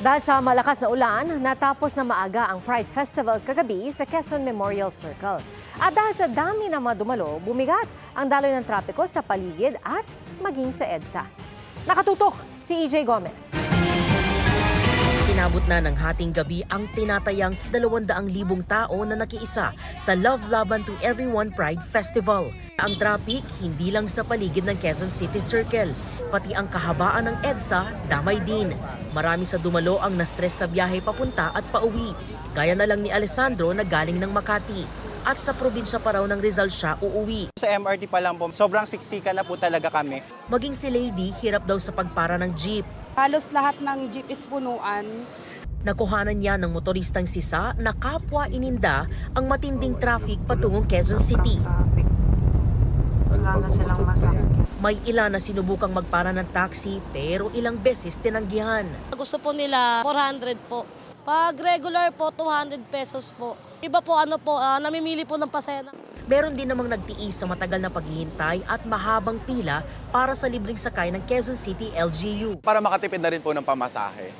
Dahil sa malakas na ulan, natapos na maaga ang Pride Festival kagabi sa Quezon Memorial Circle. At dahil sa dami na mga dumalo, bumigat ang daloy ng trapiko sa paligid at maging sa EDSA. Nakatutok si EJ Gomez. Inabot na ng hating gabi ang tinatayang 200,000 tao na nakiisa sa Love Laban to Everyone Pride Festival. Ang traffic hindi lang sa paligid ng Quezon City Circle, pati ang kahabaan ng EDSA damay din. Marami sa dumalo ang na-stress sa biyahe papunta at pauwi. Gaya na lang ni Alessandro na galing ng Makati. At sa probinsya pa raw ng Rizal siya uuwi. Sa MRT pa lang po, sobrang siksika na po talaga kami. Maging si Lady, hirap daw sa pagpara ng jeep. Halos lahat ng jeep is punuan. Nakuhanan niya ng motoristang sisa na kapwa ininda ang matinding traffic patungong Quezon City. Wala na silang masakit. May ilan na sinubukang magpara ng taxi pero ilang beses tinanggihan. Gusto po nila 400 po. Pag regular po, 200 pesos po. Iba po namimili po ng pasaya. Meron din namang nagtiis sa matagal na paghihintay at mahabang pila para sa libreng sakay ng Quezon City LGU. Para makatipid na rin po ng pamasahe.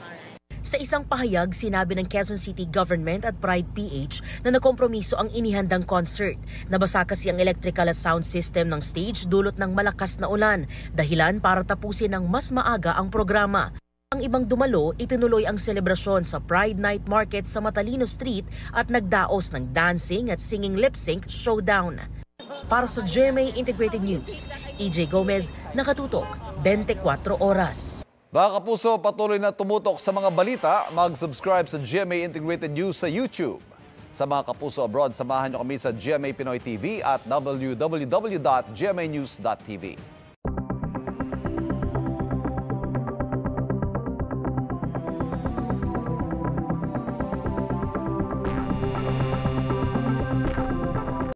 Sa isang pahayag, sinabi ng Quezon City Government at Pride PH na nakompromiso ang inihandang concert. Nabasa kasi ang electrical at sound system ng stage dulot ng malakas na ulan, dahilan para tapusin ng mas maaga ang programa. Ang ibang dumalo, itinuloy ang selebrasyon sa Pride Night Market sa Matalino Street at nagdaos ng dancing at singing lip-sync showdown. Para sa GMA Integrated News, EJ Gomez, nakatutok 24 oras. Mga kapuso, patuloy na tumutok sa mga balita, mag-subscribe sa GMA Integrated News sa YouTube. Sa mga kapuso abroad, samahan niyo kami sa GMA Pinoy TV at www.gmanews.tv.